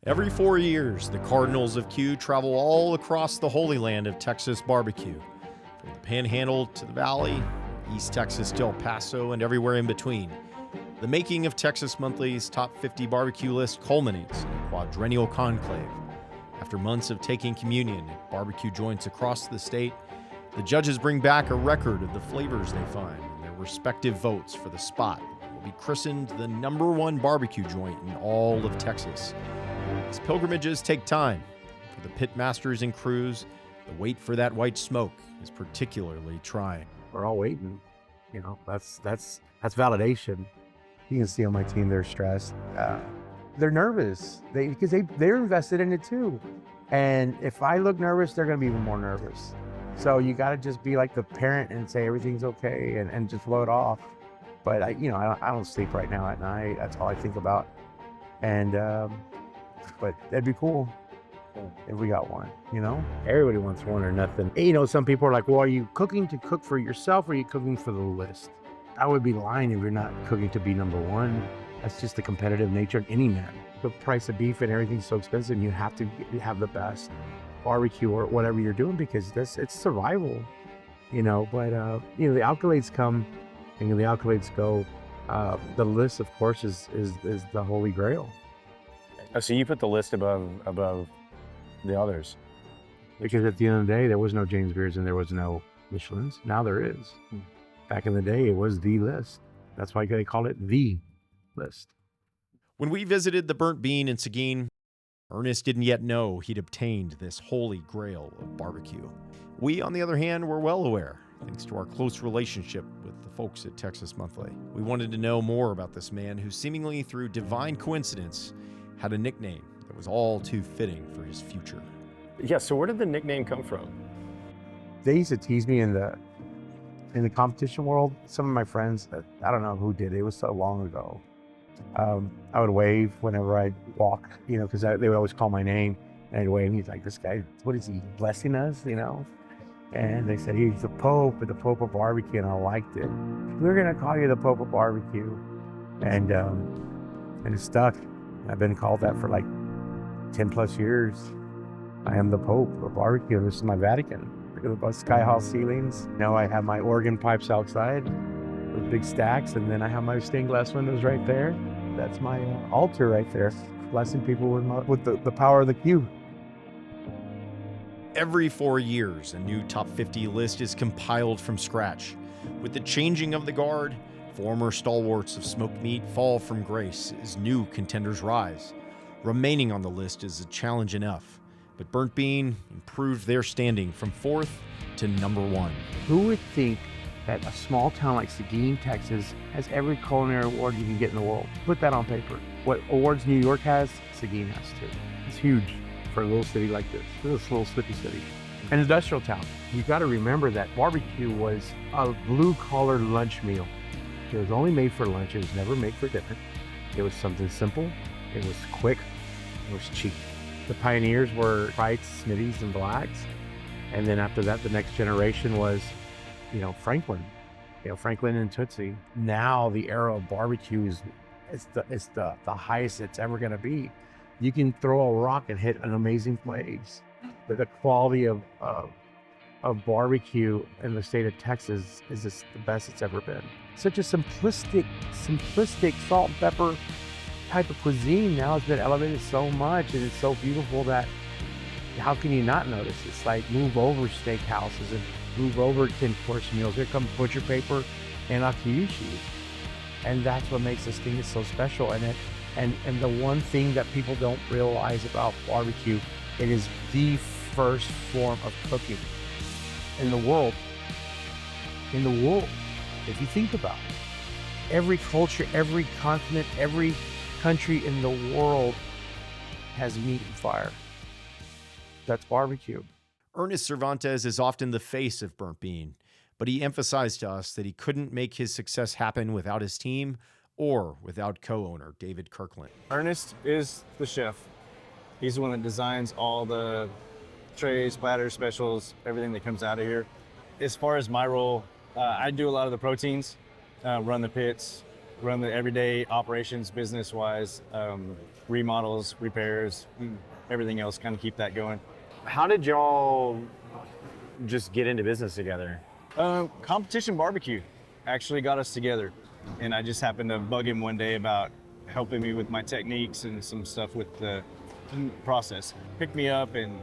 Every 4 years, the Cardinals of Q travel all across the Holy Land of Texas barbecue. From the Panhandle to the Valley, East Texas to El Paso, and everywhere in between. The making of Texas Monthly's Top 50 barbecue list culminates in a quadrennial conclave. After months of taking communion at barbecue joints across the state, the judges bring back a record of the flavors they find and their respective votes for the spot that will be christened the #1 barbecue joint in all of Texas. These pilgrimages take time. For the pitmasters and crews, the wait for that white smoke is particularly trying. We're all waiting. You know, that's validation. You can see on my team they're stressed. They're nervous because they're invested in it too. And if I look nervous, they're going to be even more nervous. So you got to just be like the parent and say everything's okay and just float off. But I don't sleep right now at night. That's all I think about. And but that'd be cool if we got one. You know, everybody wants one or nothing. And, you know, some people are like, well, are you cooking to cook for yourself or are you cooking for the list? I would be lying if you're not cooking to be #1. That's just the competitive nature of any man. The price of beef and everything's so expensive, you have to have the best barbecue or whatever you're doing because it's survival, you know. But you know, the accolades come and the accolades go. The list, of course, is the holy grail. Oh, so you put the list above the others? Because at the end of the day, there was no James Beards and there was no Michelin's. Now there is. Back in the day, it was the list. That's why they call it the list. When we visited the Burnt Bean in Seguin, Ernest didn't yet know he'd obtained this holy grail of barbecue. We, on the other hand, were well aware, thanks to our close relationship with the folks at Texas Monthly. We wanted to know more about this man who seemingly through divine coincidence had a nickname that was all too fitting for his future. Yeah, so where did the nickname come from? They used to tease me in the competition world. Some of my friends, I don't know who did it. It was so long ago. I would wave whenever I'd walk, you know, because they would always call my name. And I'd wave. And he's like, this guy, what is he, blessing us, you know? And they said, he's the Pope, but the Pope of barbecue, and I liked it. We're going to call you the Pope of barbecue. And it stuck. I've been called that for like 10 plus years. I am the Pope of barbecue, and this is my Vatican. Look at the sky hall ceilings. You know, I have my organ pipes outside with big stacks, and then I have my stained glass windows right there. That's my altar right there, blessing people with the power of the Q. Every 4 years, a new top 50 list is compiled from scratch. With the changing of the guard, former stalwarts of smoked meat fall from grace as new contenders rise. Remaining on the list is a challenge enough, but Burnt Bean improved their standing from 4th to #1. Who would think that a small town like Seguin, Texas, has every culinary award you can get in the world? Put that on paper. What awards New York has, Seguin has too. It's huge for a little city like this. This is a little sleepy city. An industrial town. You got to remember that barbecue was a blue-collar lunch meal. It was only made for lunch. It was never made for dinner. It was something simple. It was quick. It was cheap. The pioneers were Wrights, Smithies, and Blacks. And then after that, the next generation was, you know, Franklin. You know, Franklin and Tootsie. Now the era of barbecue is the highest it's ever going to be. You can throw a rock and hit an amazing place. But the quality of barbecue in the state of Texas is just the best it's ever been. Such a simplistic salt and pepper type of cuisine now has been elevated so much, and it's so beautiful that how can you not notice? It's like move over steakhouses and move over 10-course meals. Here comes butcher paper and akiyushi, and that's what makes this thing so special. And the one thing that people don't realize about barbecue, it is the first form of cooking in the world. In the world, if you think about it, every culture, every continent, every country in the world has meat and fire. That's barbecue. Ernest Servantes is often the face of Burnt Bean, but he emphasized to us that he couldn't make his success happen without his team or without co-owner David Kirkland. Ernest is the chef. He's the one that designs all the trays, platters, specials, everything that comes out of here. As far as my role, I do a lot of the proteins, run the pits, run the everyday operations business-wise, remodels, repairs, everything else, kind of keep that going. How did y'all just get into business together? Competition barbecue actually got us together, and I just happened to bug him one day about helping me with my techniques and some stuff with the process. Picked me up and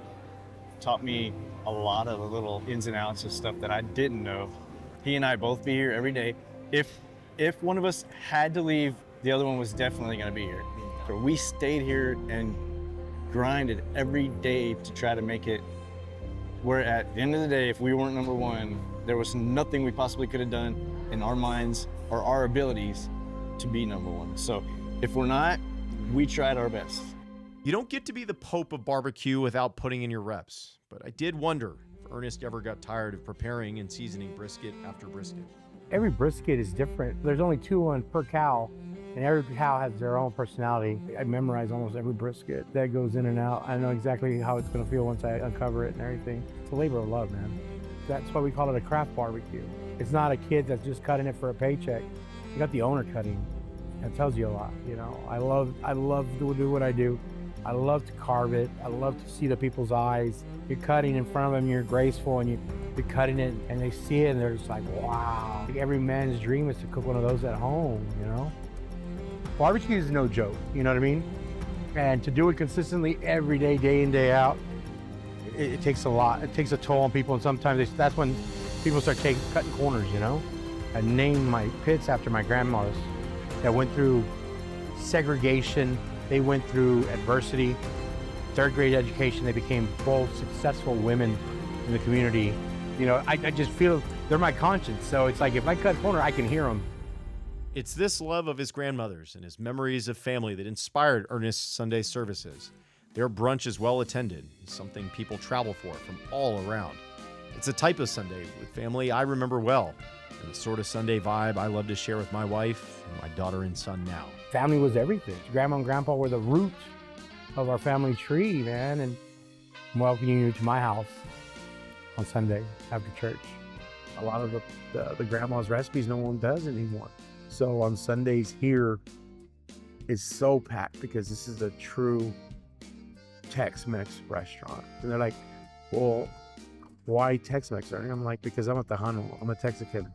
taught me a lot of the little ins and outs of stuff that I didn't know. He and I both be here every day. If one of us had to leave, the other one was definitely going to be here. So we stayed here and grinded every day to try to make it where at the end of the day, if we weren't number one, there was nothing we possibly could have done in our minds or our abilities to be number one. So if we're not, we tried our best. You don't get to be the Pope of barbecue without putting in your reps, but I did wonder if Ernest ever got tired of preparing and seasoning brisket after brisket. Every brisket is different. There's only 2 on per cow, and every cow has their own personality. I memorize almost every brisket that goes in and out. I know exactly how it's gonna feel once I uncover it and everything. It's a labor of love, man. That's why we call it a craft barbecue. It's not a kid that's just cutting it for a paycheck. You got the owner cutting. That tells you a lot, you know. I love to do what I do. I love to carve it. I love to see the people's eyes. You're cutting in front of them, you're graceful, and you're cutting it, and they see it, and they're just like, wow. Like every man's dream is to cook one of those at home, you know? Barbecue is no joke, you know what I mean? And to do it consistently every day, day in, day out, it takes a lot. It takes a toll on people, and sometimes that's when people start cutting corners, you know? I named my pits after my grandmas that went through segregation. They went through adversity, 3rd grade education. They became both successful women in the community. You know, I just feel they're my conscience. So it's like if I cut a corner, I can hear them. It's this love of his grandmothers and his memories of family that inspired Ernest's Sunday services. Their brunch is well attended, something people travel for from all around. It's a type of Sunday with family I remember well, and the sort of Sunday vibe I love to share with my wife and my daughter and son now. Family was everything. Grandma and Grandpa were the root of our family tree, man, and I'm welcoming you to my house on Sunday after church. A lot of the grandma's recipes no one does anymore. So on Sundays here, it's so packed because this is a true Tex-Mex restaurant. And they're like, well, why Tex-Mex? And I'm like, because I'm a Tejano, I'm a Texican.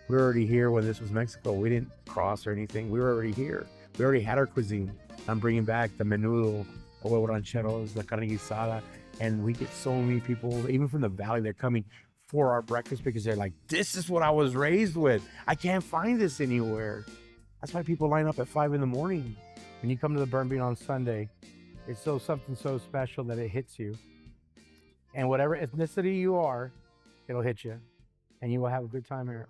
We were already here when this was Mexico. We didn't cross or anything. We were already here. We already had our cuisine. I'm bringing back the menudo, huevo rancheros, the carne guisada, and we get so many people, even from the valley, they're coming for our breakfast because they're like, this is what I was raised with. I can't find this anywhere. That's why people line up at 5 in the morning. When you come to the Burnt Bean on Sunday, it's something so special that it hits you. And whatever ethnicity you are, it'll hit you, and you will have a good time here.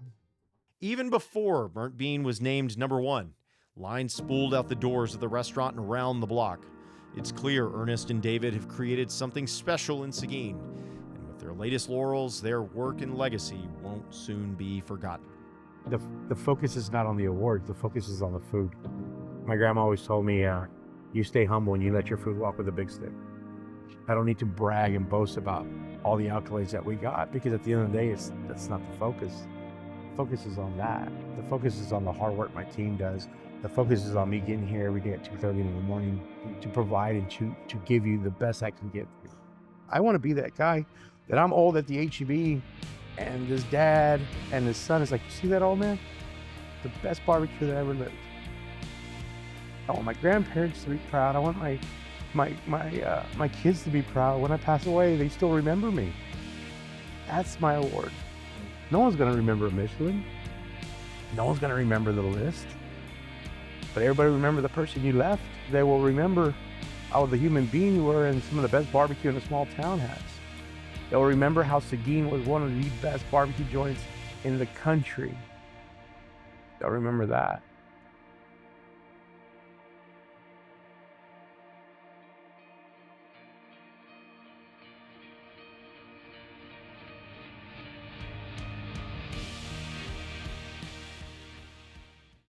Even before Burnt Bean was named number one, lines spooled out the doors of the restaurant and around the block. It's clear Ernest and David have created something special in Seguin, and with their latest laurels, their work and legacy won't soon be forgotten. The focus is not on the awards, the focus is on the food. My grandma always told me, you stay humble and you let your food walk with a big stick. I don't need to brag and boast about all the accolades that we got, because at the end of the day, that's not the focus. The focus is on that. The focus is on the hard work my team does. The focus is on me getting here every day at 2:30 in the morning to provide and to give you the best I can give you. I want to be that guy that I'm old at the HEB and this dad and his son is like, you see that old man? The best barbecue that ever lived. I want my grandparents to be proud. I want my kids to be proud. When I pass away, they still remember me. That's my award. No one's gonna remember Michelin. No one's gonna remember the list. But everybody remember the person you left. They will remember how the human being you were and some of the best barbecue in a small town has. They'll remember how Seguin was one of the best barbecue joints in the country. They'll remember that.